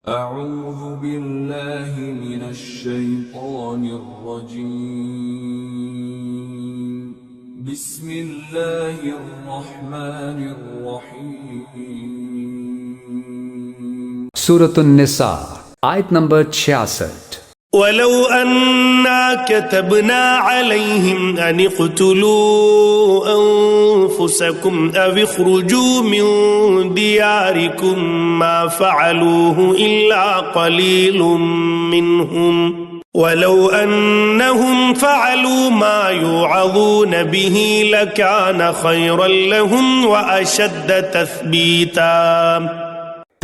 اعوذ باللہ من الشیطان الرجیم بسم اللہ الرحمن الرحیم سورۃ النساء آیت نمبر 66۔ وَلَوْ أَنَّا كَتَبْنَا عَلَيْهِمْ أَنِ اقْتُلُوا أَنفُسَكُمْ أَوِ اخْرُجُوا مِنْ دِيَارِكُمْ مَا فَعَلُوهُ إِلَّا قَلِيلٌ مِّنْهُمْ وَلَوْ أَنَّهُمْ فَعَلُوا مَا يُوعَظُونَ بِهِ لَكَانَ خَيْرًا لَهُمْ وَأَشَدَّ تَثْبِيتًا۔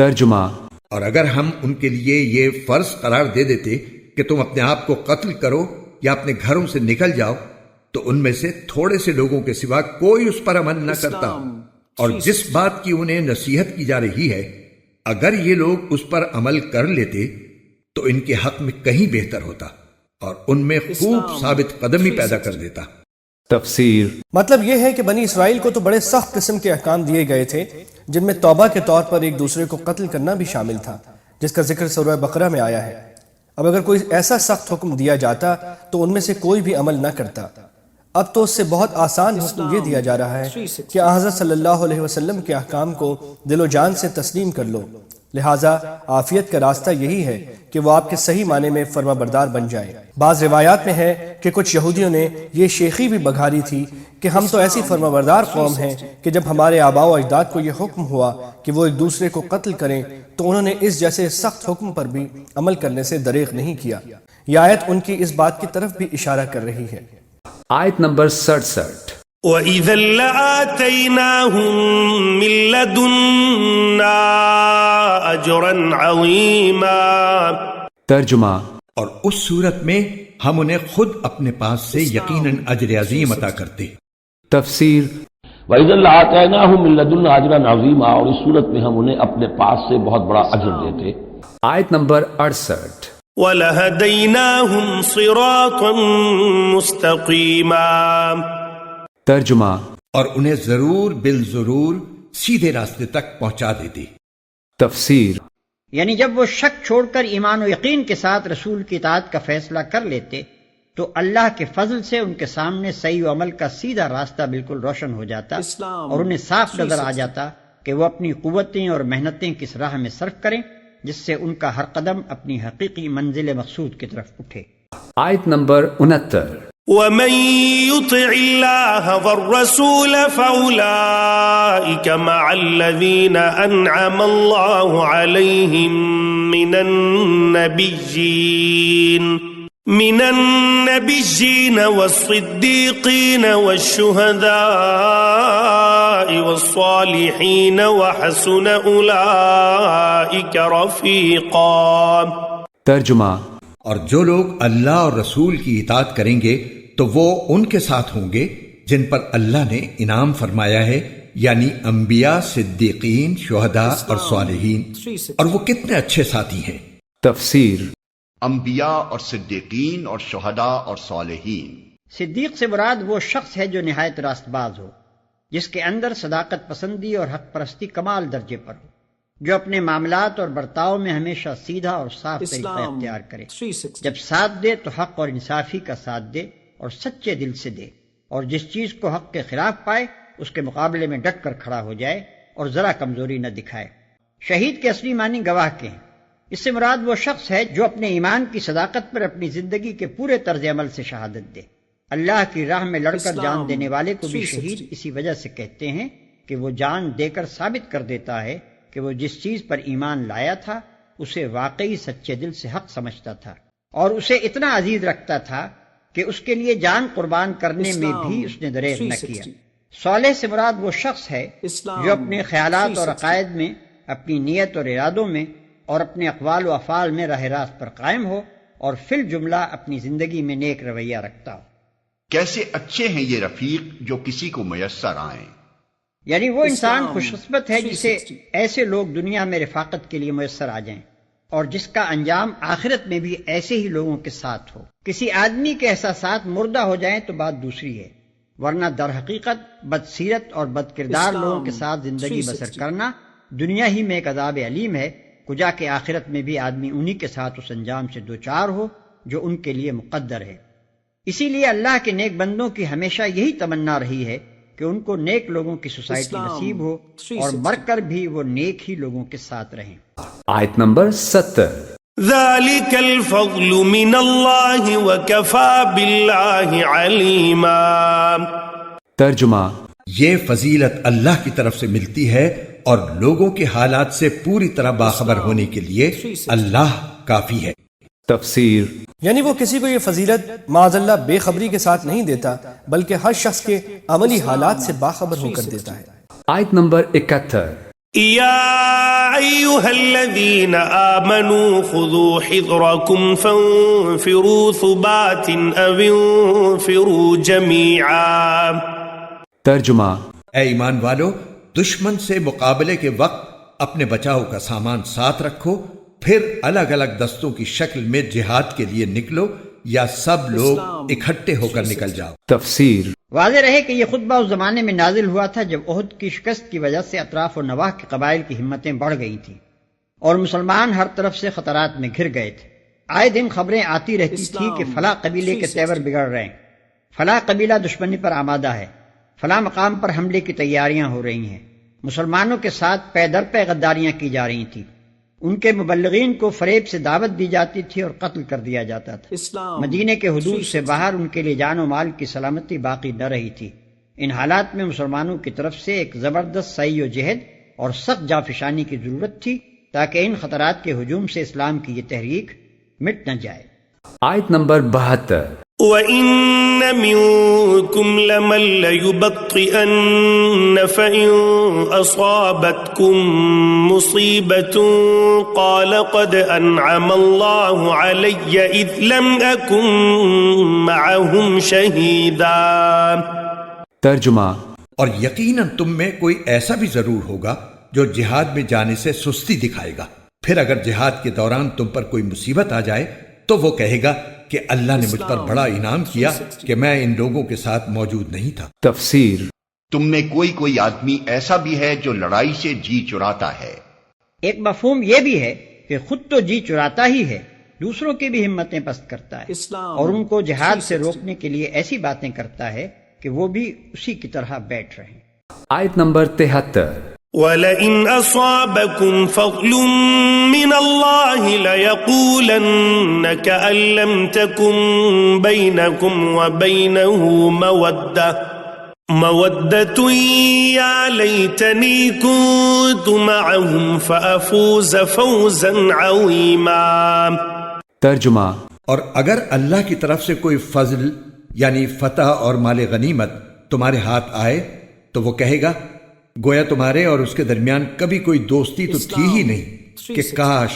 ترجمہ: اور اگر ہم ان کے لیے یہ فرض قرار دے دیتے کہ تم اپنے آپ کو قتل کرو یا اپنے گھروں سے نکل جاؤ تو ان میں سے تھوڑے سے لوگوں کے سوا کوئی اس پر عمل نہ کرتا، اور جس بات کی انہیں نصیحت کی جا رہی ہے اگر یہ لوگ اس پر عمل کر لیتے تو ان کے حق میں کہیں بہتر ہوتا اور ان میں خوب ثابت قدمی پیدا کر دیتا۔ تفسیر: مطلب یہ ہے کہ بنی اسرائیل کو تو بڑے سخت قسم کے احکام دیے گئے تھے جن میں توبہ کے طور پر ایک دوسرے کو قتل کرنا بھی شامل تھا، جس کا ذکر سورہ بقرہ میں آیا ہے۔ اب اگر کوئی ایسا سخت حکم دیا جاتا تو ان میں سے کوئی بھی عمل نہ کرتا۔ اب تو اس سے بہت آسان حکم یہ دیا جا رہا ہے کہ حضرت صلی اللہ علیہ وسلم کے احکام کو دل و جان سے تسلیم کر لو، لہٰذا عافیت کا راستہ یہی ہے کہ وہ آپ کے صحیح معنی میں فرما بردار بن جائیں۔ بعض روایات میں ہے کہ کچھ یہودیوں نے یہ شیخی بھی بگھاری تھی کہ ہم تو ایسی فرما بردار قوم ہیں کہ جب ہمارے آباء و اجداد کو یہ حکم ہوا کہ وہ ایک دوسرے کو قتل کریں تو انہوں نے اس جیسے سخت حکم پر بھی عمل کرنے سے دریغ نہیں کیا۔ یہ آیت ان کی اس بات کی طرف بھی اشارہ کر رہی ہے۔ آیت نمبر 67۔ وَإِذًا لَآتَيْنَاهُمْ مِن لَّدُنَّا أَجْرًا عَظِيمًا۔ ترجمہ: اور اس صورت میں ہم انہیں خود اپنے پاس سے یقیناً اجر عظیم عطا کرتے۔ تفسیر: وَإِذًا لَآتَيْنَاهُمْ مِن لَّدُنَّا أَجْرًا عَظِيمًا، اور اس صورت میں ہم انہیں اپنے پاس سے بہت بڑا اجر دیتے۔ آیت نمبر 68۔ وَلَهَدَيْنَاهُمْ صِرَاطًا مُسْتَقِيمًا۔ ترجمہ: اور انہیں ضرور بالضرور سیدھے راستے تک پہنچا دیتے۔ تفسیر: یعنی جب وہ شک چھوڑ کر ایمان و یقین کے ساتھ رسول کی اطاعت کا فیصلہ کر لیتے تو اللہ کے فضل سے ان کے سامنے صحیح و عمل کا سیدھا راستہ بالکل روشن ہو جاتا اور انہیں صاف نظر آ جاتا کہ وہ اپنی قوتیں اور محنتیں کس راہ میں صرف کریں جس سے ان کا ہر قدم اپنی حقیقی منزل مقصود کی طرف اٹھے۔ آیت نمبر 69۔ وَمَن يُطِعِ اللَّهَ وَالرَّسُولَ فَأُولَٰئِكَ مَعَ الَّذِينَ أَنْعَمَ اللَّهُ عَلَيْهِم مِّنَ النَّبِيِّينَ وَالصِّدِّيقِينَ وَالشُّهَدَاءِ وَالصَّالِحِينَ وَحَسُنَ أُولَٰئِكَ رَفِيقًا۔ ترجمہ: اور جو لوگ اللہ اور رسول کی اطاعت کریں گے تو وہ ان کے ساتھ ہوں گے جن پر اللہ نے انعام فرمایا ہے، یعنی انبیاء، صدیقین، شہداء اور صالحین، اور وہ کتنے اچھے ساتھی ہیں۔ تفسیر: انبیاء اور صدیقین اور شہداء اور صالحین۔ صدیق سے مراد وہ شخص ہے جو نہایت راست باز ہو، جس کے اندر صداقت پسندی اور حق پرستی کمال درجے پر ہو، جو اپنے معاملات اور برتاؤ میں ہمیشہ سیدھا اور صاف طریقہ اختیار کرے، جب ساتھ دے تو حق اور انصافی کا ساتھ دے اور سچے دل سے دے، اور جس چیز کو حق کے خلاف پائے اس کے مقابلے میں ڈٹ کر کھڑا ہو جائے اور ذرا کمزوری نہ دکھائے۔ شہید کے اصلی معنی گواہ کے ہیں۔ اس سے مراد وہ شخص ہے جو اپنے ایمان کی صداقت پر اپنی زندگی کے پورے طرز عمل سے شہادت دے۔ اللہ کی راہ میں لڑ کر جان دینے والے کو بھی شہید اسی وجہ سے کہتے ہیں کہ وہ جان دے کر ثابت کر دیتا ہے کہ وہ جس چیز پر ایمان لایا تھا اسے واقعی سچے دل سے حق سمجھتا تھا اور اسے اتنا عزیز رکھتا تھا کہ اس کے لیے جان قربان کرنے میں بھی اس نے دریغ نہ کیا۔ صالح سے مراد وہ شخص ہے جو اپنے خیالات اور عقائد میں، اپنی نیت اور ارادوں میں اور اپنے اقوال و افعال میں راہ راست پر قائم ہو اور فی الجملہ اپنی زندگی میں نیک رویہ رکھتا ہو۔ کیسے اچھے ہیں یہ رفیق جو کسی کو میسر آئیں۔ یعنی وہ انسان خوش قسمت ہے جسے ایسے لوگ دنیا میں رفاقت کے لیے میسر آ جائیں اور جس کا انجام آخرت میں بھی ایسے ہی لوگوں کے ساتھ ہو۔ کسی آدمی کے احساسات مردہ ہو جائیں تو بات دوسری ہے، ورنہ در حقیقت بدسیرت اور بد کردار لوگوں کے ساتھ زندگی بسر کرنا دنیا ہی میں ایک عذاب علیم ہے۔ کجا کہ آخرت میں بھی آدمی انہی کے ساتھ اس انجام سے دوچار ہو جو ان کے لیے مقدر ہے۔ اسی لیے اللہ کے نیک بندوں کی ہمیشہ یہی تمنا رہی ہے کہ ان کو نیک لوگوں کی سوسائٹی نصیب ہو اور مر کر بھی وہ نیک ہی لوگوں کے ساتھ رہیں۔ آیت نمبر 70۔ ذلك الفضل من الله وكفى بالله عليما۔ ترجمہ: یہ فضیلت اللہ کی طرف سے ملتی ہے اور لوگوں کے حالات سے پوری طرح باخبر ہونے کے لیے اللہ کافی ہے۔ تفسیر: یعنی وہ کسی کو یہ فضیلت معاذ اللہ بے خبری کے ساتھ نہیں دیتا، بلکہ ہر شخص کے عملی حالات سے باخبر ہو کر دیتا ہے۔ آیت نمبر 71۔ يا أيها الذين آمنوا خذوا حذركم فانفروا ثبات أو انفروا جميعا۔ ترجمہ: اے ایمان والو، دشمن سے مقابلے کے وقت اپنے بچاؤ کا سامان ساتھ رکھو، پھر الگ الگ دستوں کی شکل میں جہاد کے لیے نکلو یا سب لوگ اکٹھے ہو کر نکل جاؤ۔ تفسیر: واضح رہے کہ یہ خطبہ اس زمانے میں نازل ہوا تھا جب احد کی شکست کی وجہ سے اطراف و نواح کے قبائل کی ہمتیں بڑھ گئی تھیں اور مسلمان ہر طرف سے خطرات میں گھر گئے تھے۔ آئے دن خبریں آتی رہتی تھیں کہ فلاں قبیلے کے تیور بگڑ رہے ہیں، فلاں قبیلہ دشمنی پر آمادہ ہے، فلاں مقام پر حملے کی تیاریاں ہو رہی ہیں۔ مسلمانوں کے ساتھ پے در پے غداریاں کی جا رہی تھیں، ان کے مبلغین کو فریب سے دعوت دی جاتی تھی اور قتل کر دیا جاتا تھا۔ مدینے کے حدود سے باہر ان کے لیے جان و مال کی سلامتی باقی نہ رہی تھی۔ ان حالات میں مسلمانوں کی طرف سے ایک زبردست سعی و جہد اور سخت جانفشانی کی ضرورت تھی تاکہ ان خطرات کے ہجوم سے اسلام کی یہ تحریک مٹ نہ جائے۔ آیت نمبر 72۔ وَإِنَّ مِنكُمْ لَمَن لَّيُبَطِّئَنَّ فَإِن أَصَابَتْكُم مُّصِيبَةٌ قَالَ قَدْ أَنْعَمَ اللَّهُ عَلَيَّ إِذْ لَمْ أَكُن مَّعَهُمْ شَهِيدًا۔ ترجمہ: اور یقیناً تم میں کوئی ایسا بھی ضرور ہوگا جو جہاد میں جانے سے سستی دکھائے گا، پھر اگر جہاد کے دوران تم پر کوئی مصیبت آ جائے تو وہ کہے گا کہ اللہ نے مجھ پر بڑا انعام کیا کہ میں ان لوگوں کے ساتھ موجود نہیں تھا۔ تفسیر: تم میں کوئی آدمی ایسا بھی ہے جو لڑائی سے جی چراتا ہے۔ ایک مفہوم یہ بھی ہے کہ خود تو جی چراتا ہی ہے، دوسروں کی بھی ہمتیں پست کرتا ہے اور ان کو جہاد سے روکنے کے لیے ایسی باتیں کرتا ہے کہ وہ بھی اسی کی طرح بیٹھ رہیں۔ آیت نمبر 73۔ وَلَئِنْ أَصَابَكُمْ فَضْلٌ مِّنَ اللَّهِ لَيَقُولَنَّ كَأَن لَّمْ تَكُن بَيْنَكُمْ وَبَيْنَهُ مَوَدَّةٌ يَا لَيْتَنِي كُنتُ مَعَهُمْ فَأَفُوزَ فَوْزًا عَظِيمًا۔ ترجمہ: اور اگر اللہ کی طرف سے کوئی فضل یعنی فتح اور مال غنیمت تمہارے ہاتھ آئے تو وہ کہے گا گویا تمہارے اور اس کے درمیان کبھی کوئی دوستی تو تھی ہی نہیں کہ کاش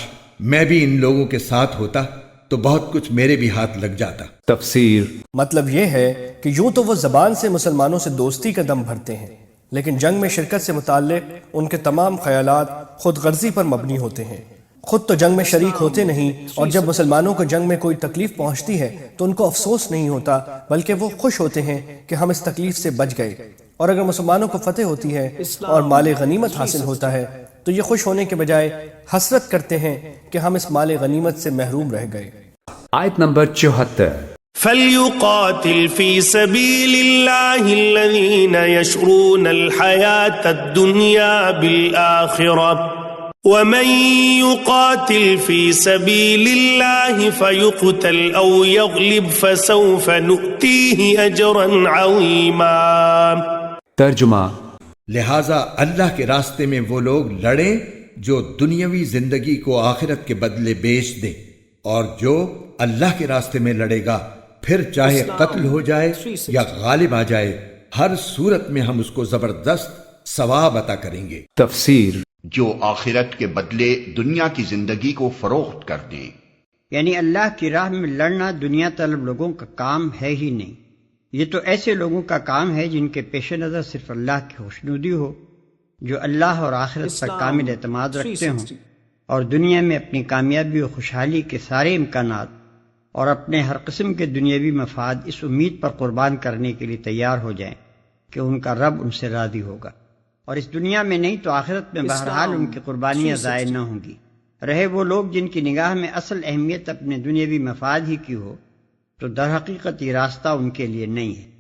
میں بھی ان لوگوں کے ساتھ ہوتا تو بہت کچھ میرے بھی ہاتھ لگ جاتا۔ تفسیر: مطلب یہ ہے کہ یوں تو وہ زبان سے مسلمانوں سے دوستی کا دم بھرتے ہیں، لیکن جنگ میں شرکت سے متعلق ان کے تمام خیالات خود غرضی پر مبنی ہوتے ہیں۔ خود تو جنگ میں شریک ہوتے نہیں، اور جب مسلمانوں کو جنگ میں کوئی تکلیف پہنچتی ہے تو ان کو افسوس نہیں ہوتا، بلکہ وہ خوش ہوتے ہیں کہ ہم اس تکلیف سے بچ گئے، اور اگر مسلمانوں کو فتح ہوتی ہے اور مال غنیمت حاصل ہوتا ہے تو یہ خوش ہونے کے بجائے حسرت کرتے ہیں کہ ہم اس مال غنیمت سے محروم رہ گئے۔ آیت نمبر 74۔ فَلْيُقَاتِلْ فِي سَبِيلِ اللَّهِ الَّذِينَ يَشْرُونَ الْحَيَاةَ الدُّنْيَا بِالْآخِرَةِ وَمَن يُقَاتِلْ فِي سَبِيلِ اللَّهِ فَيُقْتَلْ أَوْ يَغْلِبْ فَسَوْفَ نُؤْتِيهِ أَجْرًا عَظِيمًا۔ ترجمہ: لہٰذا اللہ کے راستے میں وہ لوگ لڑیں جو دنیاوی زندگی کو آخرت کے بدلے بیچ دیں، اور جو اللہ کے راستے میں لڑے گا پھر چاہے قتل ہو جائے یا غالب آ جائے، ہر صورت میں ہم اس کو زبردست ثواب عطا کریں گے۔ تفسیر: جو آخرت کے بدلے دنیا کی زندگی کو فروخت کر دے۔ یعنی اللہ کی راہ میں لڑنا دنیا طلب لوگوں کا کام ہے ہی نہیں، یہ تو ایسے لوگوں کا کام ہے جن کے پیش نظر صرف اللہ کی خوشنودی ہو، جو اللہ اور آخرت پر کامل اعتماد رکھتے ہوں اور دنیا میں اپنی کامیابی و خوشحالی کے سارے امکانات اور اپنے ہر قسم کے دنیاوی مفاد اس امید پر قربان کرنے کے لیے تیار ہو جائیں کہ ان کا رب ان سے راضی ہوگا، اور اس دنیا میں نہیں تو آخرت میں بہرحال ان کی قربانیاں ضائع نہ ہوں گی۔ رہے وہ لوگ جن کی نگاہ میں اصل اہمیت اپنے دنیاوی مفاد ہی کی ہو، تو در حقیقت یہ راستہ ان کے لیے نہیں ہے۔